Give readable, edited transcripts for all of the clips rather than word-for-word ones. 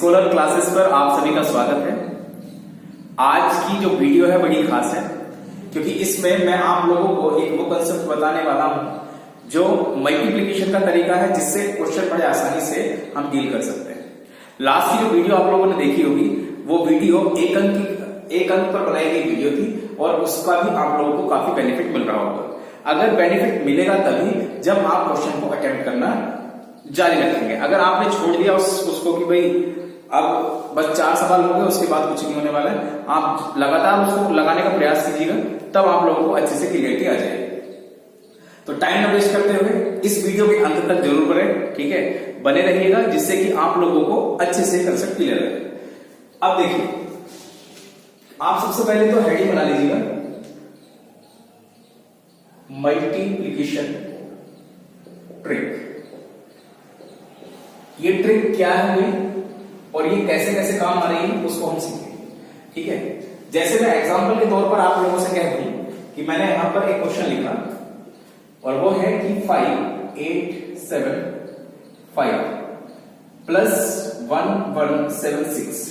Scholar classes पर आप सभी का स्वागत है। आज की जो वीडियो है बड़ी खास है क्योंकि इसमें मैं आप लोगों को एक वो कंसेप्ट बताने वाला हूं जो मल्टीप्लिकेशन का तरीका है जिससे क्वेश्चन बड़े आसानी से हम डील कर सकते हैं। लास्ट की जो वीडियो आप लोगों ने देखी होगी वो वीडियो एक अंक पर बनाई गई वीडियो थी और उसका भी आप लोगों को काफी बेनिफिट मिल रहा होगा। अगर बेनिफिट मिलेगा तभी जब आप क्वेश्चन को अटेम्प्ट करना जारी रखेंगे। अगर आपने छोड़ दिया उसको कि भाई अब बस 4 सवाल हो गए उसके बाद कुछ नहीं होने वाला है, आप लगातार उसको लगाने का प्रयास कीजिएगा तब आप लोगों को अच्छे से क्लियरिटी आ जाएगी। तो टाइम न वेस्ट करते हुए इस वीडियो के अंत तक जरूर बने, ठीक है, बने रहिएगा जिससे कि आप लोगों को अच्छे से कंसेप्ट क्लियर रहे। अब देखिए, आप सबसे पहले तो हेडिंग बना लीजिएगा मल्टीप्लिकेशन ट्रिक। ये ट्रिक क्या है हुई और ये कैसे कैसे काम आ रही है उसको हम सीखेंगे, ठीक है। जैसे मैं एग्जांपल के तौर पर आप लोगों से कह दूं कि मैंने यहां पर एक क्वेश्चन लिखा और वो है कि 5 8 7 5 प्लस 1 1 7 6।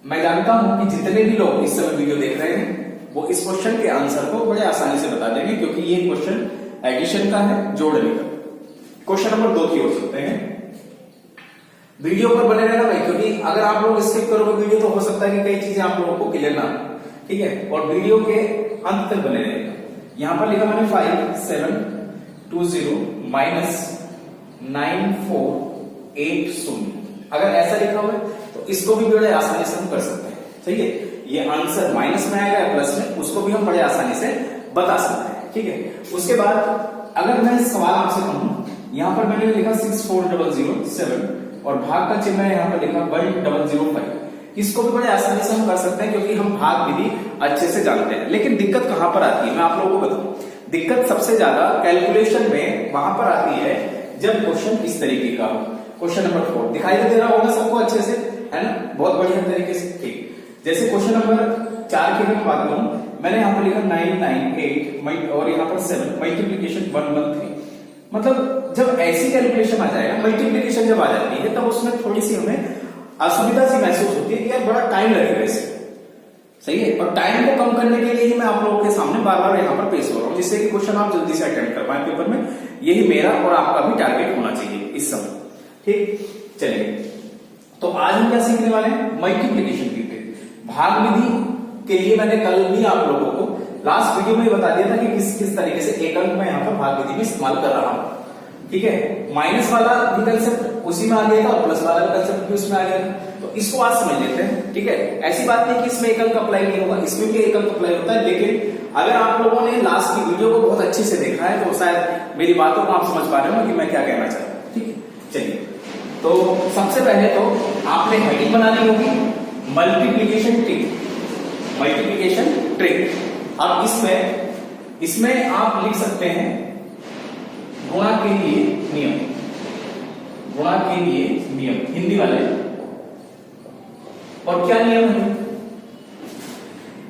मैं जानता हूं कि जितने भी लोग इस समय वीडियो देख रहे हैं वो इस क्वेश्चन के आंसर को बड़े आसानी से बता देंगे क्योंकि ये क्वेश्चन एडिशन का है, जोड़ने का। क्वेश्चन नंबर 2 की ओर चलते हैं। वीडियो पर बने रहना भाई, क्योंकि अगर आप लोग स्किप करोगे वीडियो तो हो सकता है कि कई चीजें आप लोगों को क्लियर ना, ठीक है, और वीडियो के अंत तक बने रहेगा। यहां पर लिखा मैंने 5 7 2 0 माइनस 9 4 8 0। अगर ऐसा लिखा हुआ है तो इसको भी बड़े आसानी से हम कर सकते हैं, सही है। ये आंसर माइनस में आएगा या प्लस में, उसको भी हम बड़े आसानी से बता सकते हैं, ठीक है। उसके बाद अगर मैं सवाल आपसे कहूं, यहां पर मैंने लिखा 6 4 0 0 7 और भाग का चिन्ह यहां पर लिखा 1 0 0 5। इसको भी बड़े आसानी से हम कर सकते हैं क्योंकि हम भाग विधि अच्छे से जानते हैं। लेकिन दिक्कत कहां पर आती है मैं आप लोगों को बताऊं। दिक्कत सबसे ज्यादा कैलकुलेशन में वहां पर आती है जब क्वेश्चन इस तरीके का हो। क्वेश्चन नंबर 4 दिखाई दे रहा होगा सबको अच्छे से, है ना, बहुत बढ़िया तरीके से, ठीक। जैसे क्वेश्चन नंबर 4 की मैं बात करूं, मैंने यहां पर लिखा 9 9 8 और यहां पर 7 मल्टीप्लीकेशन 1 1 3। मतलब जब ऐसी कैलकुलेशन आ जाएगा, मल्टीप्लिकेशन जब आ जाती है तब उसमें थोड़ी सी हमें असुविधा सी महसूस होती है कि यार बड़ा टाइम लगेगा इसे, सही है। और टाइम को कम करने के लिए ही मैं आप लोगों के सामने बार बार यहाँ पर पेश हो रहा हूँ जिससे कि क्वेश्चन आप जल्दी से अटेम्प्ट कर पाए पेपर में। यही मेरा और आपका भी टारगेट होना चाहिए इस समय, ठीक। चलिए, तो आज हम क्या सीखने वाले हैं, मल्टीप्लिकेशन की ट्रिक। भाग विधि के लिए मैंने कल भी आप लोगों को लास्ट वीडियो में बता दिया था कि किस किस तरीके से एक अंक मैं यहाँ पर भाग विधि में इस्तेमाल कर रहा हूं, ठीक है। माइनस वाला भी कंसेप्ट उसी में आ गया था और प्लस वाला भी कंसेप्ट भी उसमें आ गया था। तो इसको आज समझ लेते हैं, ठीक है। ऐसी बात नहीं कि इसमें एक अंक अप्लाई नहीं होगा, इसमें भी एक अंक अप्लाई होता है। लेकिन अगर आप लोगों ने लास्ट की वीडियो को बहुत अच्छे से देखा है तो शायद मेरी बातों को आप समझ पा रहे हो कि मैं क्या कहना चाहता हूं, ठीक है। चलिए, तो सबसे पहले तो आपने हेडिंग बनानी होगी मल्टीप्लिकेशन ट्रिक, मल्टीप्लिकेशन ट्रिक। अब इसमें आप लिख सकते हैं गुणा के लिए नियम, गुणा के लिए नियम हिंदी वाले। और क्या नियम है,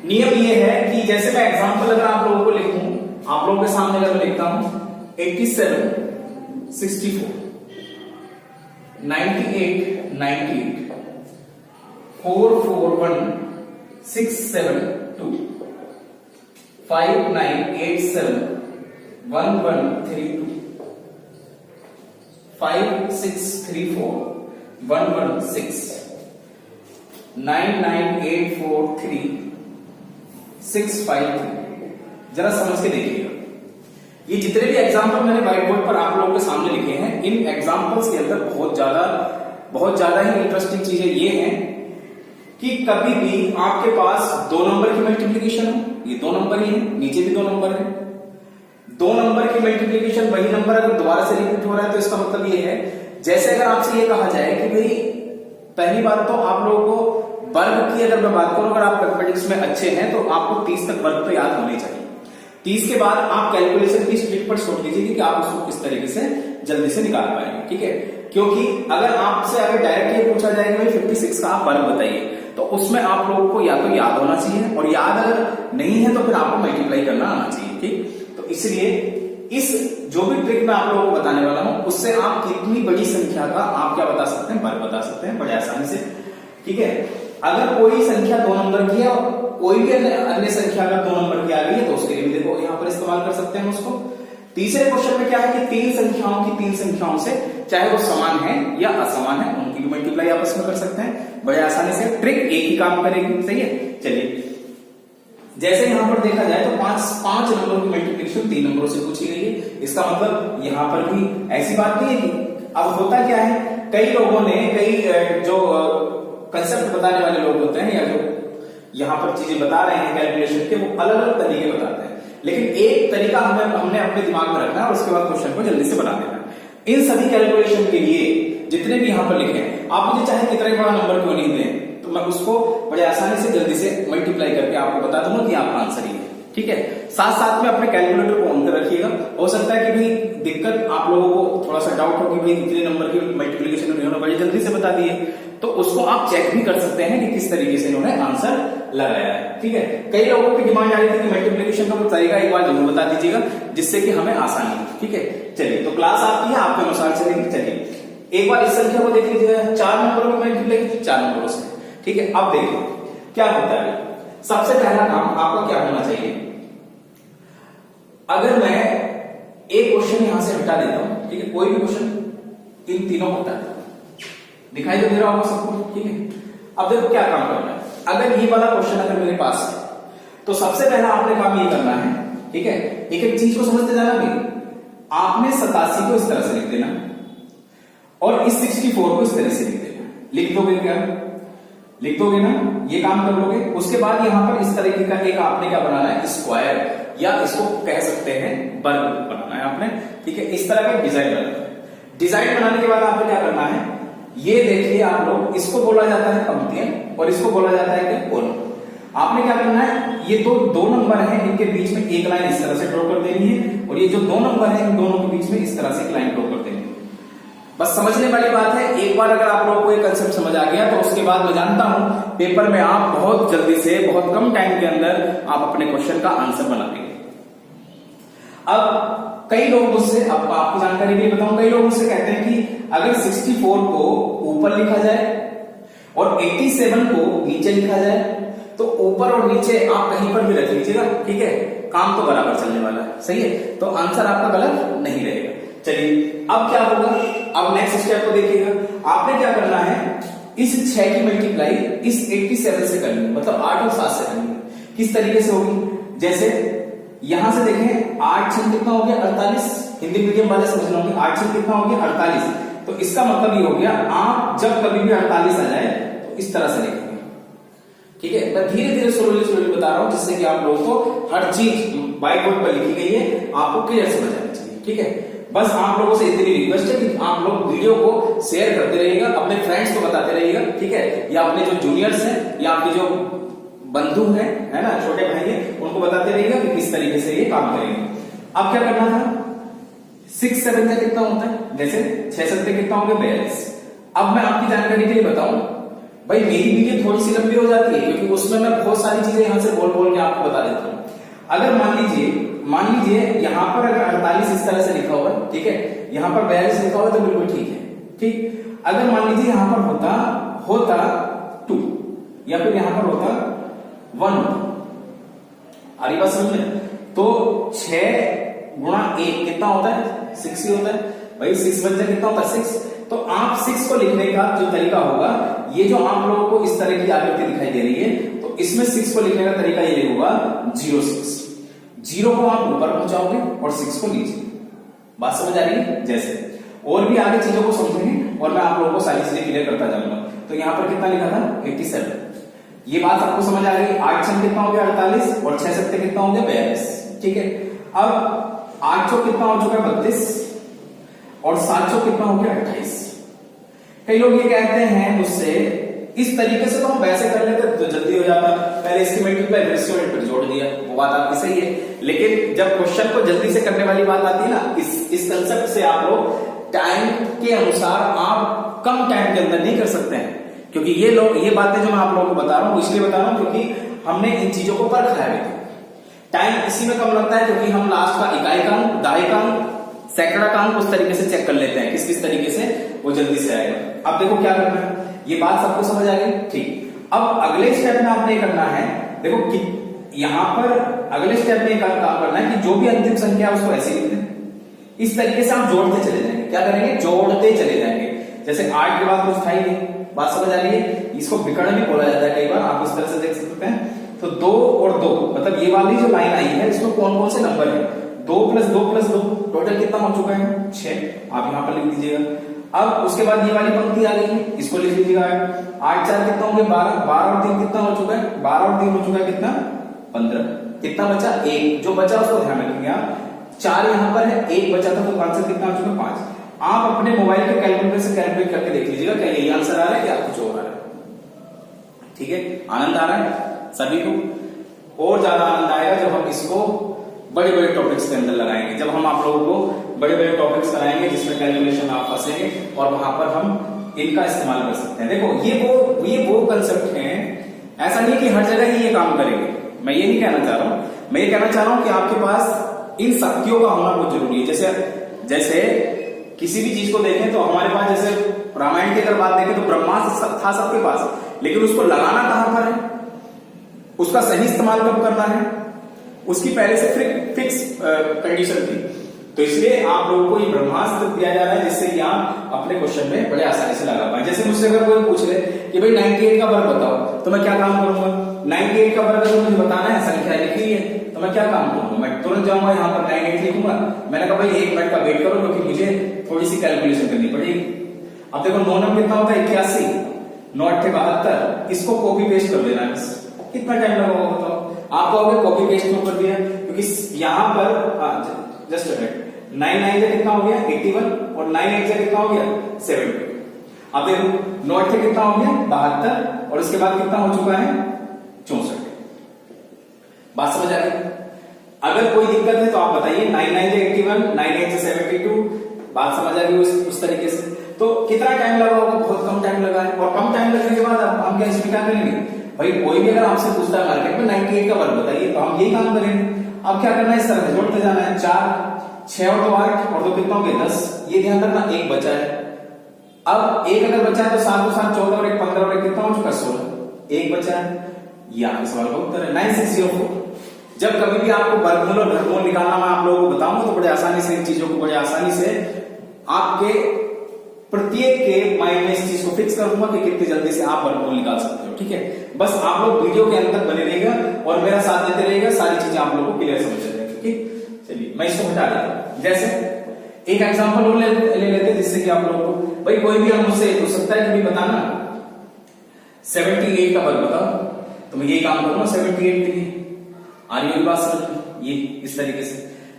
नियम ये है कि जैसे मैं एग्जांपल अगर आप लोगों को लिखूं, आप लोगों के सामने अगर मैं लिखता हूं 87 64 98 98 4 4 1 6 7 2 5 9 8 7 1 1 3 2 5 6 3 4 1 1 6 9 9 8 4 3 6 5 3। जरा समझ के देखिएगा, ये जितने भी एग्जाम्पल मैंने व्हाइट बोर्ड पर आप लोगों के सामने लिखे हैं, इन एग्जाम्पल्स के अंदर बहुत ज्यादा ही इंटरेस्टिंग चीजें ये हैं कि कभी भी आपके पास 2 नंबर की मल्टीप्लिकेशन हो, ये 2 नंबर ही है, नीचे भी 2 नंबर है। 2 नंबर की मल्टीप्लिकेशन वही नंबर अगर दोबारा से रिपीट हो रहा है तो इसका मतलब ये है, जैसे अगर आपसे ये कहा जाए कि भाई पहली बात तो आप लोगों को वर्ग की अगर मैं बात करूं, अगर आप मैथमेटिक्स में अच्छे हैं तो आपको 30 तक वर्ग तो याद होने चाहिए। 30 के बाद आप कैलकुलेशन की स्ट्रिक पर छोड़ दीजिए कि आप उसको किस तरीके से जल्दी से निकाल पाएंगे, ठीक है। क्योंकि अगर आपसे अगर डायरेक्ट ये पूछा जाए कि भाई 56 का आप वर्ग बताइए तो उसमें आप लोगों को या तो याद होना चाहिए और याद अगर नहीं है तो फिर आपको मल्टीप्लाई करना आना चाहिए, ठीक। तो इसलिए इस जो भी ट्रिक मैं आप लोगों को बताने वाला हूं उससे आप कितनी बड़ी संख्या का आप क्या बता सकते हैं, वर्ग बता सकते हैं बड़े आसानी से। ठीक है, अगर कोई संख्या 2 नंबर की है, कोई भी अन्य संख्या अगर 2 नंबर की आ गई है तो उसके लिए भी देखो यहां पर इस्तेमाल कर सकते हैं उसको। तीसरे क्वेश्चन में क्या है कि तीन संख्याओं से चाहे वो समान है या असमान है उनकी भी मल्टीप्लाई आपस में कर सकते हैं बड़े आसानी से। ट्रिक एक ही काम करेगी, सही है। चलिए जैसे यहां पर देखा जाए तो पांच नंबरों की मल्टीप्लिकेशन 3 नंबरों से पूछी गई है। इसका मतलब यहां पर भी ऐसी बात नहीं है कि अब होता क्या है, कई लोगों ने कई जो कंसेप्ट बताने वाले लोग होते हैं या जो यहां पर चीजें बता रहे हैं कैलकुलेशन के, वो अलग अलग तरीके बताते हैं, लेकिन एक तरीका हमने अपने दिमाग में रखना है और उसके बाद क्वेश्चन को जल्दी से बना देना है। इन सभी कैलकुलेशन के लिए जितने भी यहां पर लिखे हैं, आप मुझे चाहे कितना बड़ा नंबर क्यों नहीं दें तो मैं उसको बड़े आसानी से जल्दी से मल्टीप्लाई करके आपको बता दूंगा कि आपका आंसर ही है। ठीक है, साथ साथ में अपने कैलकुलेटर को ऑन कर रखिएगा। हो सकता है कि भाई दिक्कत आप लोगों को थोड़ा सा डाउट हो कि भाई इतने नंबर की मल्टीप्लिकेशन उन्होंने बड़ी जल्दी से बता दी है, तो उसको आप चेक भी कर सकते हैं कि किस तरीके से इन्होंने आंसर लगाया है। ठीक है, कई लोगों की डिमांड आ रही थी कि मल्टीप्लिकेशन का तरीका एक बार जरूर बता दीजिएगा जिससे कि हमें आसानी हो। ठीक है, चलिए तो क्लास आपकी है, आपके अनुसार चलेगी। चलिए एक बार इस संख्या को देख लीजिएगा, 4 नंबरों में मल्टीप्लाई 4 नंबरों से। ठीक है, अब देखिए क्या होता है। सबसे पहला काम आपका क्या होना चाहिए, अगर मैं एक क्वेश्चन यहां से हटा देता हूं, ठीक है, कोई भी क्वेश्चन इन तीनों को हटा देता हूं, दिखाई तो दे रहा होगा सबको। ठीक है, अब देखो क्या काम करना है। अगर ये वाला क्वेश्चन अगर मेरे पास है तो सबसे पहला आपने काम ये करना है, ठीक है, एक एक चीज को समझते जाना भी। आपने 87 को इस तरह से लिख देना और इस 64 को इस तरह से लिख देना। लिख दोगे क्या, लिख दोगे ना, ये काम कर लोगे। उसके बाद यहां पर इस तरीके का एक आपने क्या बनाना है, स्क्वायर, या इसको कह सकते हैं वर्ग बनाना है आपने। ठीक है, इस तरह का डिजाइन बनाना है। डिजाइन बनाने के बाद आपको क्या करना है, ये देखिए आप लोग, इसको बोला जाता है पंक्तियां और इसको बोला जाता है क्या, कॉलम। आपने क्या करना है, ये दो नंबर हैं, इनके बीच में एक लाइन इस तरह से ड्रॉ कर देनी है और ये जो 2 नंबर हैं इन दोनों के बीच में इस तरह से एक लाइन ड्रॉ कर देनी है। बस समझने वाली बात है। एक बार अगर आप लोगों को ये कंसेप्ट समझ आ गया तो उसके बाद मैं जानता हूं पेपर में आप बहुत जल्दी से बहुत कम टाइम के अंदर आप अपने क्वेश्चन का आंसर बना देंगे। अब कई लोग मुझसे, अब आपकी जानकारी के लिए बताऊं, कई लोग मुझसे कहते हैं कि अगर 64 को ऊपर लिखा जाए और 87 को नीचे लिखा जाए तो ऊपर और नीचे आप कहीं पर भी रख लीजिएगा। ठीक है, काम तो बराबर चलने वाला है, सही है, तो आंसर आपका गलत नहीं रहेगा। चलिए अब क्या होगा, अब नेक्स्ट स्टेप को देखिएगा। आपने क्या करना है, इस 6 की मल्टीप्लाई इस 87 से करनी है, मतलब 8 और 7 से करनी है। किस तरीके से होगी, जैसे यहां से देखें 8 6 कितना हो गया 48, हिंदी मीडियम वाले समझ लो 8 6 कितना हो गया 48। तो इसका मतलब ये हो गया, आप जब कभी भी 48 आ जाए तो इस तरह से लिखेंगे। ठीक है, मैं धीरे धीरे स्लोली बता रहा हूं जिससे कि आप लोगों को हर चीज व्हाइट बोर्ड पर लिखी गई है, आपको क्लियर समझ आनी चाहिए। ठीक है, बस आप लोगों से इतनी रिक्वेस्ट है कि आप लोग वीडियो को शेयर करते रहिएगा, अपने फ्रेंड्स को बताते रहिएगा। ठीक है, या अपने जो जूनियर्स हैं या आपके जो बंधु हैं, है ना, छोटे भाई हैं, उनको बताते रहिएगा कि किस तरीके से ये काम करेंगे। अब क्या करना था, 6 7 का कितना होता है, जैसे 6 7 कितना हो गया 42। अब मैं आपकी जानकारी के लिए बताऊं, भाई मेरी वीडियो थोड़ी सी लंबी हो जाती है क्योंकि उसमें मैं बहुत सारी चीजें यहां से बोल के आपको बता देता हूं। अगर मान लीजिए यहां पर अगर 48 इस तरह से लिखा हुआ है, ठीक है, यहां पर 42 लिखा हुआ है तो बिल्कुल ठीक है। ठीक, अगर मान लीजिए यहां पर होता 2 या फिर यहां पर होता 1, आ रही बात समझ में, तो 6 गुणा 1 कितना होता है 6 ही होता है। भाई 6 बच्चा कितना होता है 6। तो आप 6 को लिखने का जो तरीका होगा, ये जो आप लोगों को इस तरह की आकृति दिखाई दे रही है, तो इसमें 6 को लिखने का तरीका ये होगा 06। 0 को आप ऊपर पहुंचाओगे और 6 को नीचे। बात समझ आ रही है, जैसे और भी आगे चीजों को समझेंगे और मैं आप लोगों को सारी चीजें क्लियर करता जाऊंगा। तो यहां पर कितना लिखा था 87, ये बात आपको समझ आ गई। 8 6 कितना हो गया 48 और 6 7 कितना हो गया 42। ठीक है, अब 8 6 कितना हो चुका है 32 और 7 6 कितना हो गया 28। कई लोग ये कहते हैं मुझसे, इस तरीके से तो हम वैसे कर लेते तो जल्दी हो जाता, पहले इसकी मल्टीप्लाई फिर इसकी मल्टीप्लाई जोड़ दिया, वो बात आपकी सही है। लेकिन जब क्वेश्चन को जल्दी से करने वाली बात आती है ना, इस कंसेप्ट से आप लोग टाइम के अनुसार आप कम टाइम के अंदर नहीं कर सकते हैं, क्योंकि ये बातें जो मैं आप लोगों को बता रहा हूं इसलिए बता रहा हूं क्योंकि हमने इन चीजों को परखा है। टाइम इसी में कम लगता है क्योंकि हम लास्ट का इकाई का अंक, दहाई का अंक, सैकड़ा का अंक उस तरीके से चेक कर लेते हैं किस किस तरीके से वो जल्दी से आएगा। अब देखो क्या करना है, ये बात सबको समझ आ गई। ठीक, अब अगले स्टेप में आपने करना है, देखो कि यहां पर अगले स्टेप में काम करना है कि जो भी अंतिम संख्या है उसको ऐसे लिख दें। इस तरीके से आप जोड़ते चले जाएंगे। क्या करेंगे, जोड़ते चले जाएंगे। जैसे 8 के बाद कुछ था ही नहीं, बात समझ आ रही है। इसको विकर्ण भी बोला जाता है कई बार, आप इस तरह से देख सकते हैं। तो 2 और 2 मतलब ये वाली जो लाइन आई है इसमें कौन कौन से नंबर है, 2 + 2 + 2 टोटल कितना हो चुका है, 6। आप यहां पर लिख दीजिएगा। अब उसके बाद ये वाली पंक्ति आ गई है, इसको लिख लीजिएगा। 8 4 कितना होंगे 12, 12 और 3 कितना हो चुका है, 12 और 3 हो चुका है कितना, 15। कितना बचा, 1। जो बचा उसको ध्यान रखिएगा, 4 यहां पर है, 1 बचा था, तो आंसर कितना हो चुका, 5। आप अपने मोबाइल के कैलकुलेटर से कैलकुलेट करके देख लीजिएगा क्या यही आंसर आ रहा है क्या कुछ और आ रहा है। ठीक है, आनंद आ रहा है सभी को। और ज्यादा आनंद आएगा जब हम इसको बड़े बड़े टॉपिक्स के अंदर लगाएंगे, जब हम आप लोगों को बड़े बड़े टॉपिक्स कराएंगे जिसमें कैलकुलेशन आप फंसेंगे और वहां पर हम इनका इस्तेमाल कर सकते हैं। देखो ये वो कंसेप्ट है, ऐसा नहीं कि हर जगह ही ये काम करेंगे, मैं ये नहीं कहना चाह रहा हूं। मैं ये कहना चाह रहा हूं कि आपके पास इन शक्तियों का होना बहुत जरूरी है। जैसे किसी भी चीज को देखें तो हमारे पास, जैसे रामायण की अगर बात देखें तो ब्रह्मास्त्र था सबके पास, लेकिन उसको लगाना कहां पर है, उसका सही इस्तेमाल कब करना है, उसकी पहले से फिक्स कंडीशन थी। तो इसलिए आप लोगों को ये ब्रह्मास्त्र दिया जा रहा है जिससे कि आप अपने क्वेश्चन में बड़े आसानी से लगा पाए। जैसे मुझसे अगर कोई पूछ ले कि भाई 98 का वर्ग बताओ, तो मैं क्या काम करूंगा, 98 का वर्ग अगर मुझे बताना है, संख्या लिखी है, तो मैं क्या काम करूंगा, मैं तुरंत जाऊंगा यहाँ पर 98 लिखूंगा। मैंने कहा भाई 1 मिनट का वेट करो क्योंकि मुझे थोड़ी सी कैलकुलेशन करनी पड़ेगी। अब देखो 9 नंबर कितना होता है, 81, 9 8 72, इसको कॉपी पेस्ट कर देना है, कितना टाइम लगा होगा बताओ। आप कहोगे कॉपी पेस्ट क्यों कर दिया, क्योंकि यहां पर जस्ट अ मिनट, 9 9 से कितना हो गया 81 और 9 8 से कितना हो गया 70। अब देखो 9 8 से कितना हो गया 72 और उसके बाद कितना हो चुका है 64। बात समझ आ गई। अगर कोई दिक्कत है तो आप बताइए। 9 9 से 81, 9 8 से 72, बात समझ आ गई उस तरीके से। तो कितना टाइम लगा होगा, बहुत कम टाइम लगा है। और कम टाइम लगने के बाद हम क्या स्वीकार करेंगे, भाई कोई भी अगर आपसे पूछता है मार्केट में 98 का वर्ग बताइए, तो हम यही काम करेंगे। अब क्या करना है, इस तरह से जोड़ते जाना है। 4 6 और 2 8 और 2 कितना हो गया 10। ये ध्यान रखना 1 बचा है। अब 1 अगर बचा है तो 7 और 7 14 और 1 15 और 1 कितना हो चुका 16। 1 बचा है। ये आपके सवाल का उत्तर है 9604। जब कभी भी आपको वर्गमूल और घनमूल निकालना मैं आप लोगों को बताऊंगा तो बड़े आसानी से इन चीजों को बड़े आसानी से आपके प्रत्येक के माइंड में इस चीज को फिक्स कर दूंगा कि कितनी जल्दी से आप वर्गमूल निकाल सकते हो। ठीक है, बस आप लोग वीडियो के अंत तक बने रहिएगा और मेरा साथ देते रहिएगा, सारी चीजें आप लोगों को क्लियर समझ जाएगी। ठीक, चलिए मैं इसको हटा देता हूं। जैसे एक एग्जांपल और ले लेते हैं जिससे कि आप लोगों को, भाई कोई भी हम मुझसे पूछ सकता है कि भाई बताना 78 का वर्ग बताओ, तो मैं यही काम करूंगा 78 के लिए। आ रही बात समझ, ये इस तरीके से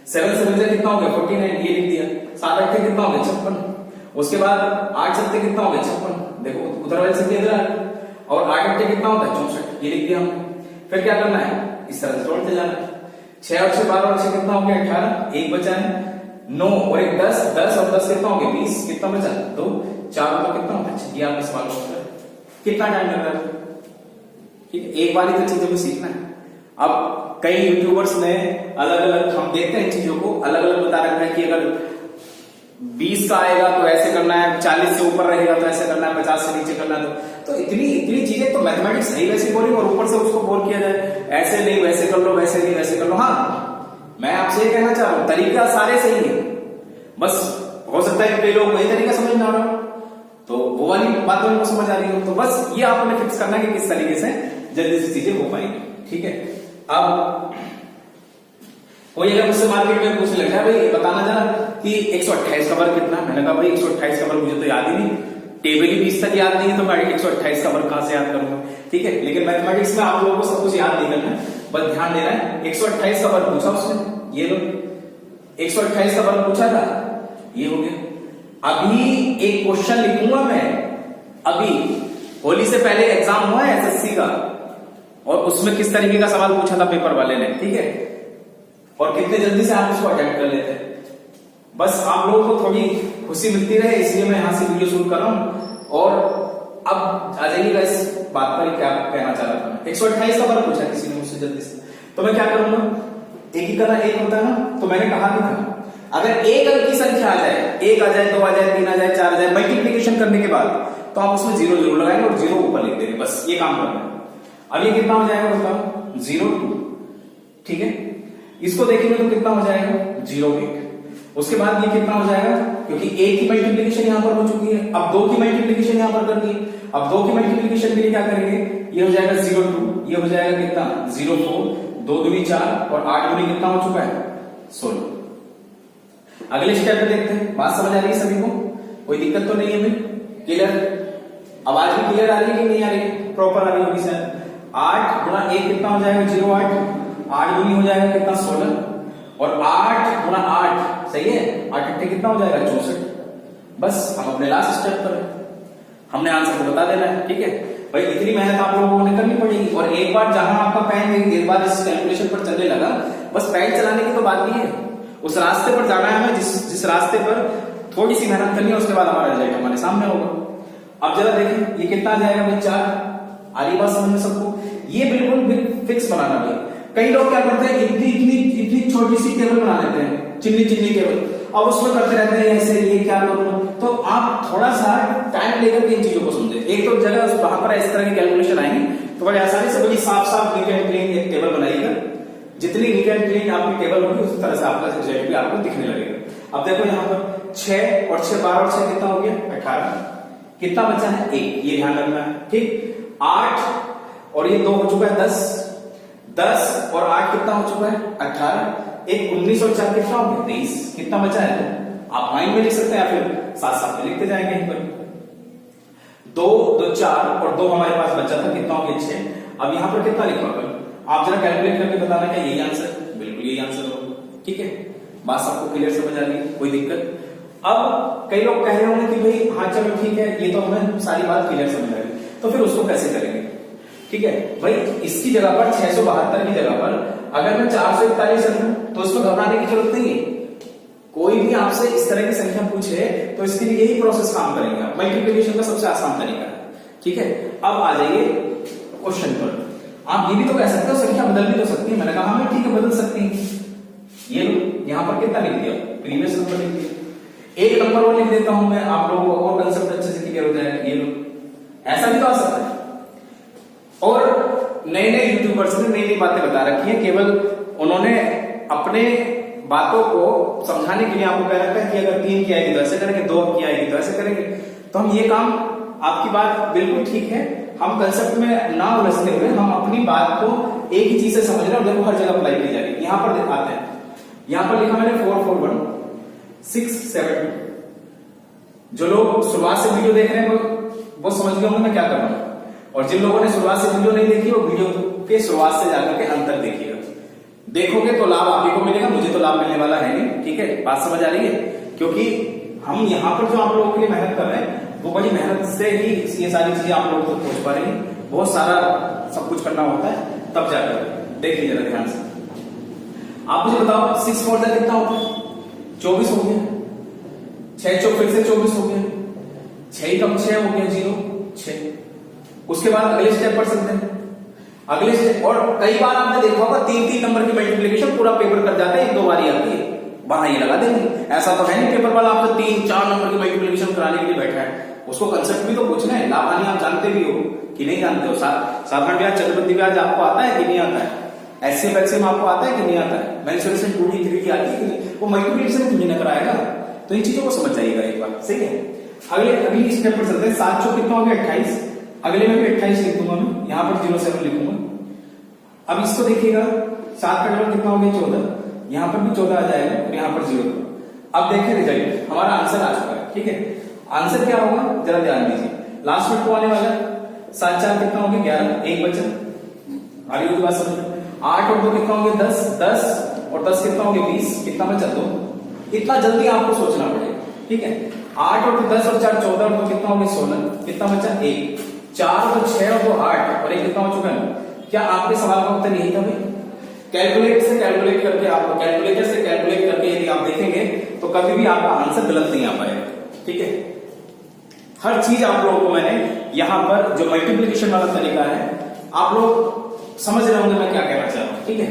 7 7 से कितना हो गया 49, ये लिख दिया। 7 8 कितना हो गया 56। उसके बाद 8 7 कितना हो गया 56, देखो उधर वाले संख्या इधर आ गई। और 8 8 कितना होता है 64, ये लिख दिया हमने। फिर क्या करना है, इस तरह से जोड़ते जाना है। 6 और 6 12 और 6 कितना हो गया 18, 1 बचा है। 9 और 1 10, 10 और 10 कितना हो गया 20, कितना बचा 2, 4 और 2 कितना होता है। ये आपका सवाल होता है, कितना टाइम लग रहा है। ठीक है, एक बार ही तो चीजों को सीखना है। अब कई यूट्यूबर्स ने अलग अलग, हम देखते हैं चीजों को अलग अलग बता रखा है कि अगर 20 का आएगा तो ऐसे करना है, 40 से ऊपर रहेगा तो ऐसे करना है, 50 से नीचे करना है। तो इतनी चीजें तो मैथमेटिक्स नहीं वैसे बोली और ऊपर से उसको बोल किया जाए ऐसे नहीं वैसे कर लो, वैसे नहीं वैसे कर लो। हाँ, मैं आपसे ये कहना चाह रहा हूं तरीका सारे सही है, बस हो सकता है कि कई लोग वही तरीका समझ ना आ रहा हो, तो वो वाली बात उनको समझ आ रही हो। तो बस ये आपने फिक्स करना है कि किस तरीके से जल्दी से चीजें हो पाएंगी। ठीक है, अब कोई अगर मुझसे मार्केट में पूछ लगा भाई बताना जरा कि 128 का वर्ग कितना, मैंने कहा भाई 128 का वर्ग मुझे तो याद ही नहीं, टेबल ही 20 तक याद नहीं है, तो मैं 128 का वर्ग कहां से याद करूंगा। ठीक है, लेकिन मैथमेटिक्स में आप लोगों को सब कुछ याद नहीं करना है, बस ध्यान देना है। 128 का वर्ग पूछा उसने, ये लो 128 का वर्ग पूछा था, ये हो गया। अभी एक क्वेश्चन लिखूंगा मैं, अभी होली से पहले एग्जाम हुआ है एसएससी का, और उसमें किस तरीके का सवाल पूछा था पेपर वाले ने। ठीक है, और कितने जल्दी से आप उसको अटेम्प्ट कर लेते हैं। बस आप लोगों को थोड़ी खुशी मिलती रहे इसलिए मैं यहां से वीडियो शुरू कर रहा हूं। और अब आ जाइएगा इस बात पर क्या कहना चाह रहा था। 128 का वर्ग पूछा किसी ने मुझसे जल्दी से, तो मैं क्या करूंगा एक ही करना एक होता है ना, तो मैंने कहा भी था अगर एक अंक की संख्या आ जाए, 1 आ जाए, 2 आ जाए, 3 आ जाए, 4 आ जाए, मल्टीप्लीकेशन करने के बाद तो आप उसमें 0 0 लगाएंगे और 0 ऊपर लिख देंगे, बस ये काम करना है। अब ये कितना हो जाएगा बताओ, 0 2, ठीक है। इसको देखेंगे तो कितना हो जाएगा 0 1। उसके बाद ये कितना हो जाएगा, क्योंकि 1 की मल्टीप्लीकेशन यहां पर हो चुकी है, अब 2 की मल्टीप्लीकेशन यहां पर करनी है। अब 2 की मल्टीप्लीकेशन के लिए क्या करेंगे, ये हो जाएगा 0 2, ये हो जाएगा कितना 0 4, 2 दूनी 4 और 8 दूनी कितना हो चुका है 16। अगले स्टेप पे देखते हैं, बात समझ आ रही है सभी को, कोई दिक्कत तो नहीं है भाई, क्लियर? आवाज भी क्लियर आ रही है कि नहीं आ रही है, प्रॉपर आ रही होगी सर। 8 गुणा 1 कितना हो जाएगा 0 8, 8 दूनी हो जाएगा कितना 16 और 8 गुणा 8 सही है, 8 अट्ठे कितना हो जाएगा 64। बस हम अपने लास्ट स्टेप पर हमने आंसर को बता देना है, ठीक है भाई। इतनी मेहनत आप लोगों को करनी पड़ेगी, और एक बार जहां आपका पेन एक बार इस कैलकुलेशन पर चलने लगा, बस पेन चलाने की तो बात नहीं है, उस रास्ते पर जाना है हमें, जिस रास्ते पर थोड़ी सी मेहनत करनी है, उसके बाद हमारा रिजल्ट हमारे सामने होगा। अब जरा देखें ये कितना आ जाएगा भाई 4, आ रही बात समझ में सबको? ये बिल्कुल फिक्स बनाना भाई। कई लोग क्या करते हैं, इतनी छोटी सी टेबल बना लेते हैं, चिन्नी टेबल, अब उसमें करते रहते हैं ऐसे, ये क्या करूं। तो आप थोड़ा सा टाइम लेकर के इन चीजों को समझे। एक तो जगह वहां पर इस तरह की कैलकुलेशन आएंगी तो बड़े आसानी से बड़ी साफ नीट एंड क्लीन एक टेबल बनाइएगा। जितनी नीट एंड क्लीन आपकी टेबल होगी उस तरह से आपका रिजल्ट भी आपको दिखने लगेगा। अब देखो यहाँ पर 6 और 6 12 और 6 कितना हो गया 18, कितना बचा है 1, ये ध्यान रखना है, ठीक। 8 और ये 2 हो चुका है 10, 10 और 8 कितना हो चुका है 18, एक 19 और 4 कितना हो गया 23, कितना बचा है? आप माइंड में लिख सकते हैं या फिर साथ साथ में लिखते जाएंगे यहीं पर। 2 2 4 और 2 हमारे पास बचा था, कितना हो गया 6। अब यहां पर कितना लिखा होगा आप जरा कैलकुलेट करके बताना, क्या यही आंसर? बिल्कुल यही आंसर होगा, ठीक है। बात सबको क्लियर समझ आ रही है, कोई दिक्कत? अब कई लोग कह रहे होंगे कि भाई हाँ चलो ठीक है, ये तो हमें सारी बात क्लियर समझ आ रही, तो फिर उसको कैसे करेंगे? ठीक है भाई, इसकी जगह पर 672 की जगह पर अगर मैं 441 रखूं तो इसको घबराने की जरूरत नहीं है। कोई भी आपसे इस तरह की संख्या पूछे तो इसके लिए यही प्रोसेस काम करेंगे आप, मल्टीप्लिकेशन का सबसे आसान तरीका है, ठीक है। अब आ जाइए क्वेश्चन पर। आप ये भी तो कह सकते हो संख्या बदल भी तो सकती है, मैंने कहा हमें ठीक है बदल सकती है। ये लो यहां पर कितना लिख दिया, प्रीवियस नंबर लिख दिया, एक नंबर और लिख देता हूं मैं, आप लोगों को और कंसेप्ट अच्छे से क्लियर हो जाएगा। ये लो, ऐसा भी तो आ सकता है। और नए यूट्यूबर्स ने नई बातें बता रखी है, केवल उन्होंने अपने बातों को समझाने के लिए आपको कह रखा है कि अगर 3 की आएगी तो ऐसे करेंगे, 2 की आएगी तो ऐसे करेंगे। तो हम ये काम, आपकी बात बिल्कुल ठीक है, हम कंसेप्ट में ना उलझते हुए हम अपनी बात को एक ही चीज से समझ रहे हैं और देखो हर जगह अप्लाई की जा रही है। यहां पर आते हैं, यहां पर लिखा मैंने 441 6 7। जो लोग शुरुआत से वीडियो देख रहे हैं वो समझ गए होंगे मैं क्या कर रहा हूं, और जिन लोगों ने शुरुआत से वीडियो नहीं देखी वो वीडियो के शुरुआत से जाकर के अंत तक देखिएगा। देखोगे तो लाभ आप ही को मिलेगा, मुझे तो लाभ मिलने वाला है नहीं, ठीक है। बात समझ आ रही है? क्योंकि हम यहाँ पर जो आप लोगों के लिए मेहनत कर रहे हैं वो बड़ी मेहनत से ही ये सारी चीजें आप लोगों तक पहुंच पा रही है। बहुत सारा सब कुछ करना होता है तब जाकर, देखिए जरा ध्यान से। आप मुझे बताओ 6 4 कितना होता है? 24 हो गया, 6 चौक फिर से 24 हो गया, 6 कम 6 हो गया 0 6। उसके बाद अगले स्टेप पर सकते हैं, अगले स्टेप। और कई बार आपने देखा होगा 3 नंबर की मल्टीप्लिकेशन पूरा पेपर कर जाते हैं, 1 2 बारी आती है, वहां ये लगा देंगे। ऐसा तो है नहीं पेपर वाला आपको 3 4 नंबर की मल्टीप्लिकेशन कराने के लिए बैठा है, उसको कंसेप्ट भी तो पूछना है। लाभ हानि आप जानते भी हो कि नहीं जानते हो? साधारण ब्याज चक्रवृद्धि ब्याज आपको आता है कि नहीं आता है? एचसीएफ एचसीएम आपको आता है कि नहीं आता है? मेंसुरेशन 2D 3D आती है कि नहीं? वो मल्टीप्लिकेशन क्यों नहीं कराएगा? तो इन चीजों को समझ जाइएगा एक बार, सही है। अगले स्टेप पर चलते हैं। 7 चौक कितना हो गया 28, अगले में भी 28 लिख दूंगा मैं, यहां पर 07 लिखूंगा। अब इसको देखिएगा, 7 का डबल कितना हो गया 14, यहां पर भी 14 आ जाएगा और यहां पर 0। अब देखिए रिजल्ट, हमारा आंसर आ चुका है, ठीक है। आंसर क्या होगा जरा ध्यान दीजिए, लास्ट में 2 आने वाला है। 7 4 कितना हो गया 11, 1 बचा, आगे की बात समझ। 8 और 2 कितना हो गया 10, 10 और 10 कितना हो गया 20, कितना बचा 2। इतना जल्दी आपको सोचना पड़ेगा, ठीक है। 8 और 10 और 4 14 और 2 कितना हो गया 16, कितना बचा 1, 4 और 6 और 2 8 और 1 कितना हो चुका है। क्या आपके सवाल का उत्तर यही था भाई? कैलकुलेटर से कैलकुलेट करके यदि आप देखेंगे तो कभी भी आपका आंसर गलत नहीं आ पाएगा, ठीक है। हर चीज आप लोगों को मैंने यहां पर जो मल्टीप्लिकेशन वाला तरीका है, आप लोग समझ रहे होंगे मैं क्या कहना चाह रहा हूं, ठीक है।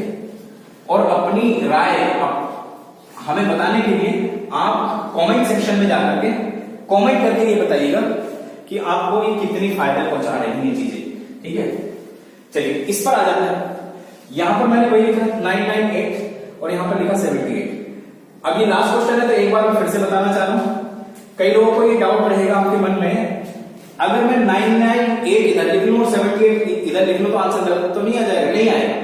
और अपनी राय हमें बताने के लिए आप कमेंट सेक्शन में जाकर के कमेंट करके ये बताइएगा कि आपको ये कितनी फायदा पहुंचा रही है ये चीजें, ठीक है। चलिए इस पर आ जाते हैं। यहां पर मैंने वही लिखा 998 और यहां पर लिखा 78। अब ये लास्ट क्वेश्चन है तो एक बार मैं फिर से बताना चाह रहा हूं, कई लोगों को ये डाउट रहेगा आपके मन में, अगर मैं 998 इधर लिख लूं और 78 इधर लिख लूं तो आंसर गलत तो नहीं आ जाएगा? नहीं आएगा।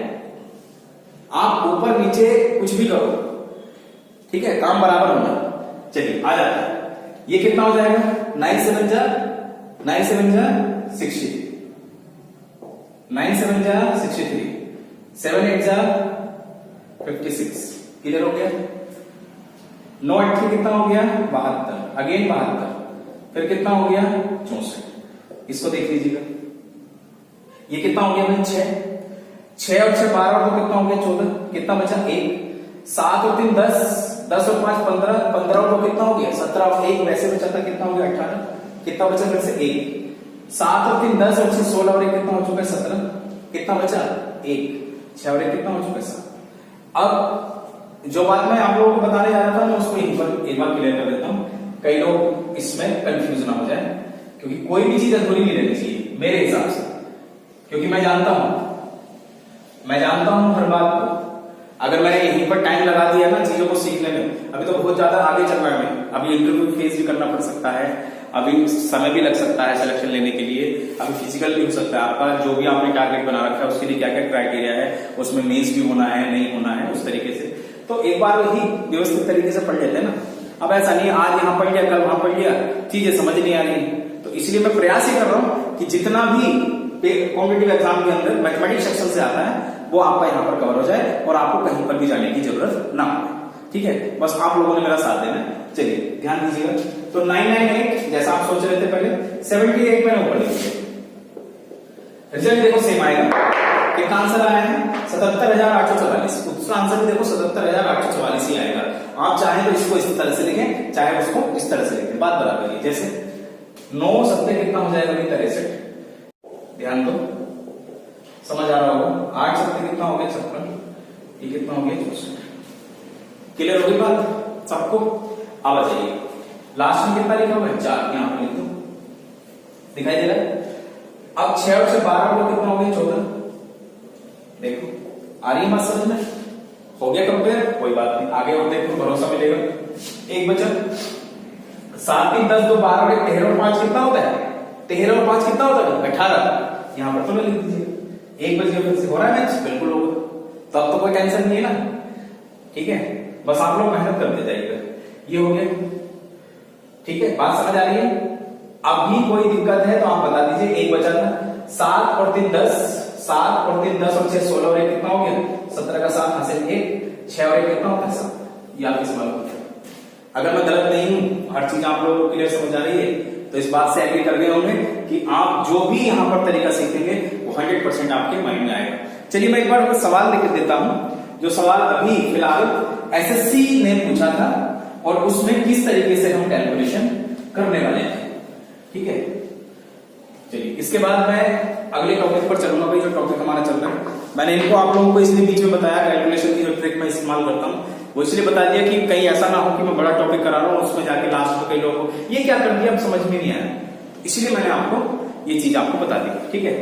आप ऊपर नीचे कुछ भी करो, ठीक है, काम बराबर होना। चलिए आ जाता है, ये कितना हो जाएगा? 9 7 जा 60, 9 7 जा 63, 7 8 जा 56, क्लियर हो गया। 9 8 3 कितना हो गया? 72, अगेन 72, फिर कितना हो गया? 64। इसको देख लीजिएगा, ये कितना हो गया भाई? 6 और 6 12 और 2 कितना हो गया? 14, कितना बचा? 1, 7 और 3 10, 10 और 5 15, 15 और 2 कितना हो गया? 17 और 1 वैसे बचा था, कितना हो गया? 18, कितना बचा फिर से? 1, 7 और 3 10 और 6 16 और 1 कितना हो चुका है? 17, कितना बचा? 1, 6 और 1 कितना हो चुका है? 7। अब जो बात मैं आप लोगों को बताने जा रहा था मैं उसको एक बार क्लियर कर देता हूं, कई लोग इसमें कंफ्यूज ना हो जाए, क्योंकि कोई भी चीज अधूरी नहीं रहनी चाहिए मेरे हिसाब से, क्योंकि मैं जानता हूं हर बात को। अगर मैंने यहीं पर टाइम लगा दिया ना चीजों को सीखने में, अभी तो बहुत ज्यादा आगे चल रहा है, अभी इंटरव्यू फेस भी करना पड़ सकता है, अभी समय भी लग सकता है सिलेक्शन लेने के लिए, अभी फिजिकल भी हो सकता है आपका, जो भी आपने टारगेट बना रखा है उसके लिए क्या क्या क्राइटेरिया है, उसमें मेंस भी होना है नहीं होना है, उस तरीके से तो एक बार ही व्यवस्थित तरीके से पढ़ लेते हैं ना। अब ऐसा नहीं आज यहां पढ़ लिया कल वहां पढ़ लिया, चीजें समझ नहीं आ रही, तो इसलिए मैं प्रयास ही कर रहा हूं कि जितना भी कॉम्पिटिटिव एग्जाम के अंदर मैथमेटिक्स सेक्शन से आता है वो आपका यहाँ पर कवर हो जाए और आपको कहीं पर भी जाने की जरूरत ना हो, ठीक है। बस आप लोगों ने मेरा साथ देना है। चलिए ध्यान दीजिएगा, तो 998 जैसा आप सोच रहे थे पहले, 78 मैंने ऊपर लिख दिया, रिजल्ट देखो सेम आएगा। कितना आंसर आया है? 77,844। उसका आंसर भी देखो 77,844 ही आएगा। आप चाहे तो इसको इस तरह से लिखें, चाहे उसको इस तरह से लिखें, बात बराबर है। जैसे 9 सत्ते कितना हो जाएगा? 63। ध्यान दो, समझ आ रहा होगा। 8 सत्ते कितना हो गया? 56, ये कितना हो गया? 64। क्लियर होगी बात सबको? अब आ जाइए, लास्ट में कितना लिखा हुआ है? 4, यहां पर लिख दो, दिखाई दे रहा है। अब 6 और 12 को कितना हो गया? 14। देखो आ रही है बात समझ में? हो गया कंपेयर, कोई बात नहीं, आगे और देखो भरोसा मिलेगा। एक बचा 7 3 10 2 12 और 13 और 5 कितना होता है? 13 और 5 कितना होता है? 18। यहां पर तो मैं लिख दीजिए, एक बज गया, फिर से हो रहा है मैच, बिल्कुल होगा, तब तो कोई टेंशन नहीं है ना, ठीक है। बस आप लोग मेहनत करते जाइएगा। ये हो गया, ठीक है, बात समझ आ रही है? अभी कोई दिक्कत है तो आप बता दीजिए। एक बचा था 7 और 3 10, 7 और 3 10 और 6 16 और 1 कितना हो गया? 17 का 7 हासिल 1, 6 और 1 कितना होता है? 7। ये आपकी सवाल होता है। अगर मैं गलत नहीं हूं, हर चीज आप लोगों को क्लियर समझ आ रही है, तो इस बात से एग्री कर गए होंगे कि आप जो भी यहां पर तरीका सीखेंगे वो 100% आपके माइंड में आएगा। चलिए मैं एक बार सवाल लिख देता हूं, जो सवाल अभी फिलहाल एसएससी ने पूछा था और उसमें किस तरीके से हम कैलकुलेशन करने वाले हैं, ठीक है। चलिए इसके बाद मैं अगले टॉपिक पर चलूंगा भाई, जो टॉपिक हमारा चल रहा है। मैंने इनको आप लोगों को इसलिए बीच में बताया, कैलकुलेशन की जो ट्रिक मैं इस्तेमाल करता हूं वो इसलिए बता दिया कि कहीं ऐसा ना हो कि मैं बड़ा टॉपिक करा रहा हूं उसमें जाके लास्ट में कई लोगों को ये क्या कर दिया अब समझ में नहीं आया, इसलिए मैंने आपको ये चीज आपको बता दी, ठीक है।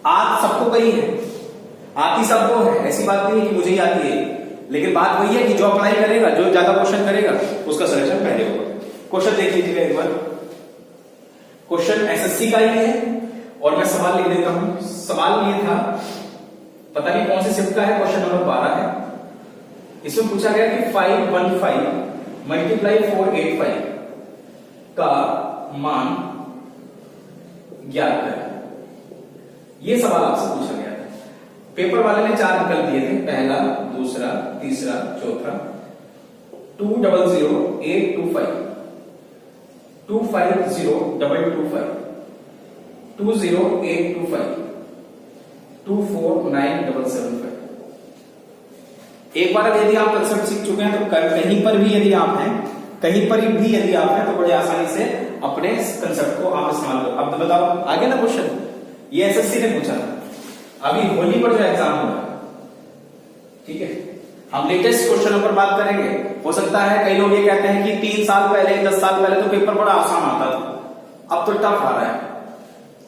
आज सबको कही है, आती सबको है, ऐसी बात नहीं है कि मुझे ही आती है, लेकिन बात वही है कि जो अप्लाई करेगा, जो ज्यादा क्वेश्चन करेगा उसका सिलेक्शन पहले होगा। क्वेश्चन देख लीजिएगा एक बार, क्वेश्चन एसएससी का ही है और मैं सवाल लिख देता हूं। सवाल ये था, पता नहीं कौन से शिफ्ट का है, क्वेश्चन नंबर 12 है। इसमें पूछा गया कि 515 मल्टीप्लाई 485 का मान ज्ञात करें। ये सवाल आपसे पूछा गया था। पेपर वाले ने 4 विकल्प दिए थे, पहला, दूसरा, तीसरा, चौथा। 200825, 2502252, 20825, 24975। एक बार यदि आप कंसेप्ट सीख चुके हैं तो कहीं पर भी यदि आप हैं, कहीं पर भी यदि आप हैं तो बड़े आसानी से अपने कंसेप्ट को आप इस्तेमाल करो। अब तो बताओ आगे ना क्वेश्चन, ये एसएससी ने पूछा था, अभी होली पर जो एग्जाम हुआ, ठीक है, हम लेटेस्ट क्वेश्चनों पर बात करेंगे। हो सकता है कई लोग ये कहते हैं कि 3 साल पहले 10 साल पहले तो पेपर बड़ा आसान आता था, अब तो टफ आ रहा है।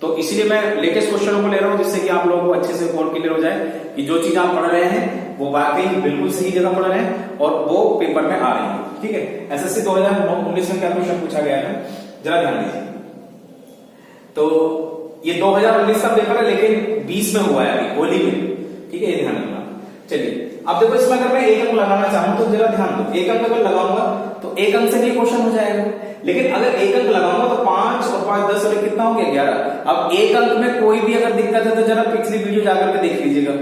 तो इसीलिए मैं लेटेस्ट क्वेश्चनों को ले रहा हूं, जिससे कि आप लोगों को अच्छे से और क्लियर हो जाए कि जो चीज आप पढ़ रहे हैं वो वाकई बिल्कुल सही जगह पढ़ रहे हैं और वो पेपर में आ रही है। ठीक है, एसएससी 2019 में क्या क्वेश्चन पूछा गया है, जरा ध्यान दीजिए। तो ये 2019 का पेपर है, लेकिन 20 में हुआ है अभी होली में। ठीक है, ये ध्यान रखना। चलिए अब देखो, इसमें अगर मैं एक अंक लगाना चाहूं तो जरा ध्यान दो, एक अंक अगर लगाऊंगा तो एक अंक से भी क्वेश्चन हो जाएगा, लेकिन अगर एक अंक लगाऊंगा तो 5 और 5 10 और कितना हो गया 11। अब एक अंक में कोई भी अगर दिक्कत है तो जरा पिछली वीडियो जाकर के देख लीजिएगा,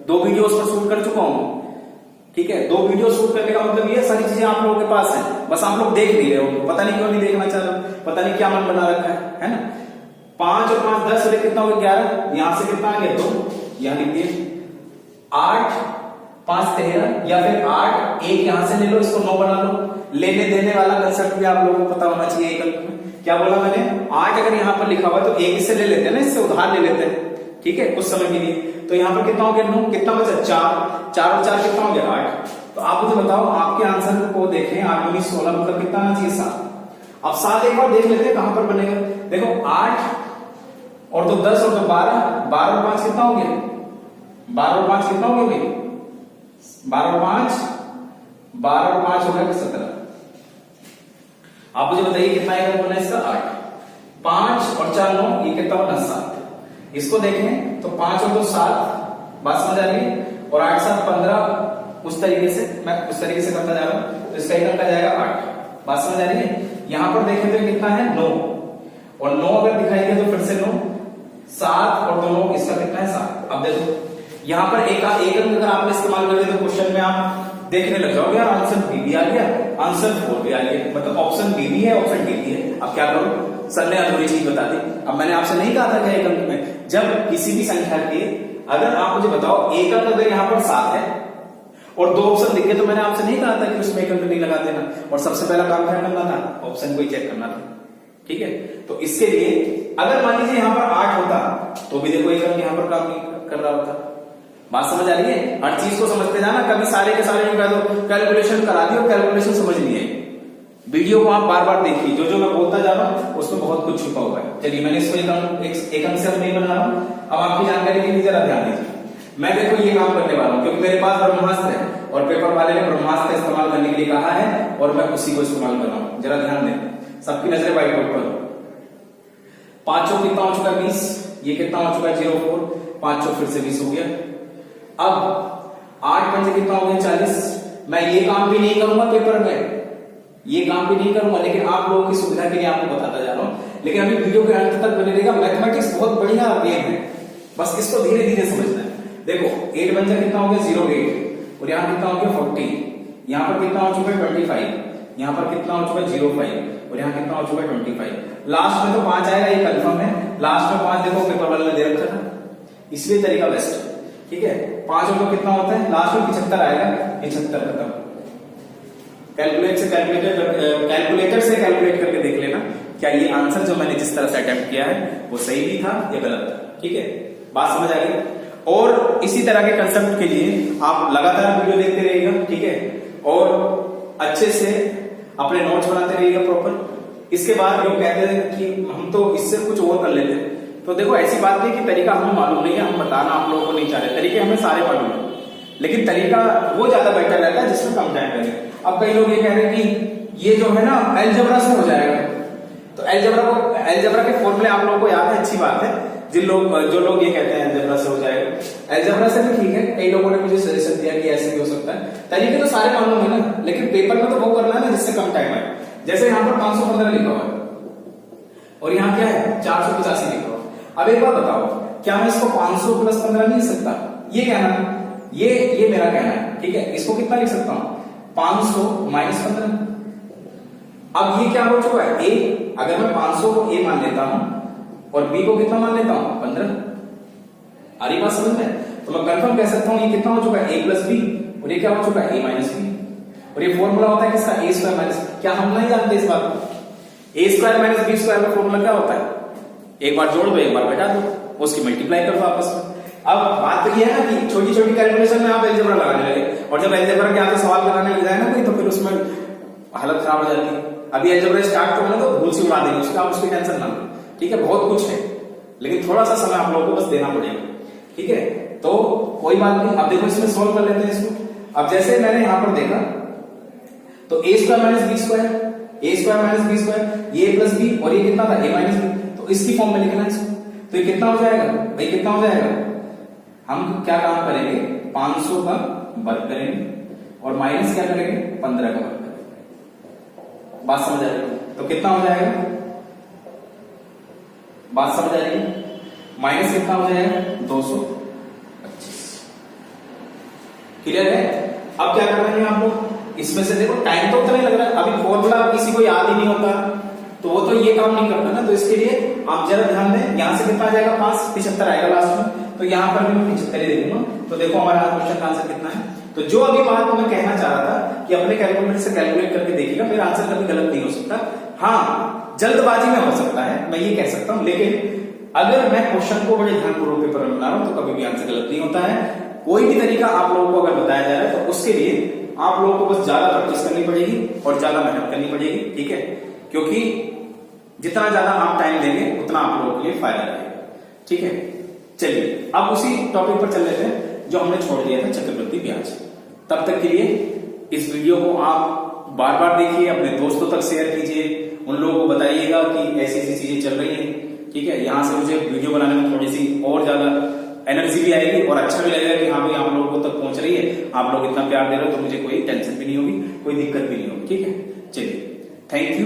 2 वीडियो उस पर शूट कर चुका हूं। ठीक है, 2 वीडियो शूट करने का मतलब ये सारी चीजें आप लोगों के पास है, बस आप लोग देख नहीं रहे हो, पता नहीं क्यों नहीं देखना चाह रहे, पता नहीं क्या मन बना रखा है ना। 5 और 5 10 और कितना हो गया 11, यहां से कितना आ गया 2, यहां लिख दिए 8 5 13, या फिर 8 1 यहां से ले लो, इसको 9 बना लो। लेने देने वाला कंसेप्ट भी आप लोगों को पता होना चाहिए। एक अंक में क्या बोला मैंने, 8 अगर यहां पर लिखा हुआ तो 1 इससे ले लेते हैं ना, इससे उधार ले लेते हैं। ठीक है, कुछ समय के लिए। तो यहां पर कितना हो गया 9, कितना बचा 4, 4 और 4 कितना हो गया 8। तो आप मुझे बताओ, आपके आंसर को देखें, 8 19 16 मतलब कितना आना चाहिए 7। अब 7 एक बार देख लेते हैं कहां पर बनेगा। देखो 8 और तो 10 और तो 12, 12 और 5 कितना हो गया, 12 और 5 कितना हो गया भाई, 12 और 5 हो गया 17। आप मुझे बताइए कितना एक बना इसका 8, 5 और 4 9, ये कितना बना 7। इसको देखें तो 5 और 2 7, बात समझ आ रही है, और 8 7 15, उस तरीके से मैं उस तरीके से करता जा रहा हूं, तो इसका एक अंक आ जाएगा 8। बात समझ आ रही है। यहां पर देखें तो कितना है 9, और 9 अगर दिखाई दे तो फिर से 9, 7 और 2 9, इसका कितना है 7। अब देखो यहां पर एक अंक अगर आपने इस्तेमाल कर दिया तो क्वेश्चन में आप देखने लग जाओगे, आंसर बी भी आ गया, आंसर 4 भी आ गया, मतलब ऑप्शन बी भी है, ऑप्शन डी भी है। अब क्या करूं, सर ने अधूरी चीज बता दी। अब मैंने आपसे नहीं कहा था कि एक अंक में जब किसी भी संख्या के, अगर आप मुझे बताओ एक अंक अगर यहां पर 7 है और 2 ऑप्शन दिखे, तो मैंने आपसे नहीं कहा था कि उसमें एक अंक नहीं लगा देना, और सबसे पहला काम क्या करना था, ऑप्शन को ही चेक करना था। ठीक है, तो इसके लिए अगर मान लीजिए यहां पर 8 होता तो भी देखो एक अंक यहां पर काम नहीं कर रहा होता। बात समझ आ रही है, हर चीज को समझते जाना, कभी सारे के सारे कह दो कैलकुलेशन करा दी और कैलकुलेशन समझ नहीं है। वीडियो को आप बार बार देखिए, जो जो मैं बोलता जा रहा हूं उसमें बहुत कुछ छुपा हुआ है। चलिए मैंने इसको एक अंक से अब नहीं बना रहा हूं। अब आपकी जानकारी के लिए जरा ध्यान दीजिए, मैं देखो ये काम करने वाला हूं क्योंकि मेरे पास ब्रह्मास्त्र है और पेपर वाले ने ब्रह्मास्त्र इस्तेमाल करने के लिए कहा है और मैं उसी को इस्तेमाल कर रहा हूं। जरा ध्यान दें, सबकी नजरें व्हाइट बोर्ड पर। 5 चौक कितना हो चुका है 20, ये कितना हो चुका है 04, 5 चौक फिर से 20 हो गया। अब 8 पंजे कितना हो गया 40। मैं ये काम भी नहीं करूंगा पेपर में, ये काम भी नहीं करूंगा, लेकिन आप लोगों की सुविधा के लिए आपको बताता जा रहा हूं। लेकिन अभी वीडियो के अंत तक बने रहेगा। मैथमेटिक्स बहुत बढ़िया गेम है, बस इसको धीरे धीरे समझना है। देखो 8 पंजा कितना हो गया 08, और यहां कितना हो गया 40, यहां पर कितना हो चुका है 25, यहां पर कितना हो चुका है 05, और यहां कितना हो चुका है 25। लास्ट में तो 5 आएगा, ये कंफर्म है। लास्ट में 5 देखो पेपर वाले ने दे रखा था, इसलिए तरीका बेस्ट है। ठीक है, 5 और 2 कितना होता है, लास्ट में 75 आएगा, 75 खत्म। कैलकुलेटर से कैलकुलेट करके देख लेना क्या ये आंसर जो मैंने जिस तरह से अटेम्प्ट किया है वो सही भी था या गलत था। ठीक है, बात समझ आ गई। और इसी तरह के कंसेप्ट के लिए आप लगातार वीडियो देखते रहिएगा। ठीक है, और अच्छे से अपने नोट्स बनाते रहिएगा प्रॉपर। इसके बाद लोग कहते हैं कि हम तो इससे कुछ और कर लेते हैं, तो देखो ऐसी बात नहीं कि तरीका हमें मालूम नहीं है, हम बताना आप लोगों को नहीं चाह रहे, तरीके हमें सारे मालूम है, लेकिन तरीका वो ज्यादा बेटर रहता है जिसमें कम टाइम लगे। अब कई लोग ये कह रहे हैं कि ये जो है ना अलजेब्रा से हो जाएगा, तो अलजेब्रा के फॉर्मूले आप लोगों को याद है, अच्छी बात है। जो लोग ये कहते हैं अलजेब्रा से हो जाएगा, अलजेब्रा से भी ठीक है। कई लोगों ने मुझे सजेशन दिया कि ऐसे भी हो सकता है, तरीके तो सारे मालूम है ना, लेकिन पेपर में तो वो करना है ना जिससे कम टाइम आए। जैसे यहाँ पर 515 लिखा हुआ है और यहाँ क्या है 485 लिखा हुआ है। अब एक बात बताओ, क्या मैं इसको 500 प्लस 15 नहीं लिख सकता? ये कहना ये मेरा कहना है। ठीक है, इसको कितना लिख सकता हूं 500 माइनस 15। अब ये क्या हो चुका है ए, अगर मैं 500 को ए मान लेता हूं और बी को कितना मान लेता हूं 15। आ रही बात समझ में? तो मैं कंफर्म कह सकता हूं ये कितना हो चुका है ए प्लस बी, और ये क्या हो चुका है ए माइनस बी। और ये फॉर्मूला होता है किसका ए स्क्वायर माइनस, क्या हम नहीं जानते इस बात को? ए स्क्वायर माइनस बी स्क्वायर का फॉर्मूला क्या होता है? एक बार जोड़ दो, एक बार घटा दो, उसकी मल्टीप्लाई कर दो आपस में। अब बात तो ये है ना कि छोटी छोटी कैलकुलेशन में आप अलजेब्रा लगाने लगे, और जब अलजेब्रा के आगे सवाल कराने लग जाए ना कोई, तो फिर उसमें हालत खराब हो जाती है। अभी अलजेब्रा स्टार्ट करो ना तो भूल से उड़ा देंगे उसका, आप उसकी टेंशन ना लो, ठीक है। बहुत कुछ है, लेकिन थोड़ा सा समय आप लोगों को बस देना पड़ेगा, ठीक है। तो कोई बात नहीं, अब देखो इसमें सोल्व कर लेते हैं इसको। अब जैसे मैंने यहां पर देखा तो ए स्क्वायर माइनस बी स्क्वायर, ए स्क्वायर माइनस बी स्क्वायर, ये प्लस बी, और ये कितना था ए माइनस बी, तो इसकी फॉर्म में लिखना है इसको। तो ये कितना हो जाएगा भाई, कितना हो जाएगा, हम क्या काम करेंगे 500 का वर्ग करेंगे और माइनस क्या करेंगे 15 का वर्ग करेंगे। बात समझ आ रही है? तो कितना हो जाएगा, बात समझ आ रही है, माइनस कितना हो जाएगा 225। क्लियर है? अब क्या करेंगे आप लोग, इसमें से देखो टाइम तो उतना ही लग रहा है, अभी फॉर्मूला किसी को याद ही नहीं होता तो वो तो ये काम नहीं करता ना, तो इसके लिए आप जरा ध्यान दें। यहां से कितना आ जाएगा 575 आएगा लास्ट में, तो यहां पर भी मैं 75 ही देखूंगा। तो देखो हमारा क्वेश्चन का आंसर कितना है। तो जो अभी बात मैं कहना चाह रहा था कि अपने कैलकुलेटर से कैलकुलेट करके देखिएगा, मेरा आंसर कभी गलत नहीं हो सकता। हाँ, जल्दबाजी में हो सकता है, मैं ये कह सकता हूं, लेकिन अगर मैं क्वेश्चन को बड़े ध्यानपूर्वक पेपर में बना रहा हूं तो कभी भी आंसर गलत नहीं होता है। कोई भी तरीका आप लोगों को अगर बताया जा रहा है तो उसके लिए आप लोगों को बस ज्यादा प्रैक्टिस करनी पड़ेगी और ज्यादा मेहनत करनी पड़ेगी, ठीक है। क्योंकि जितना ज्यादा आप टाइम देंगे उतना आप लोगों के लिए फायदा रहेगा, ठीक है। चलिए अब उसी टॉपिक पर चल लेते हैं जो हमने छोड़ दिया था, चक्रवृद्धि ब्याज। तब तक के लिए इस वीडियो को आप बार बार देखिए, अपने दोस्तों तक शेयर कीजिए, उन लोगों को बताइएगा कि ऐसी ऐसी चीजें चल रही हैं, ठीक है। यहां से मुझे वीडियो बनाने में थोड़ी सी और ज्यादा एनर्जी भी आएगी और अच्छा भी लगेगा कि हाँ भाई आप लोगों तक पहुंच रही है, आप लोग इतना प्यार दे रहे हो, तो मुझे कोई टेंशन भी नहीं होगी, कोई दिक्कत भी नहीं होगी, ठीक है। चलिए, थैंक यू।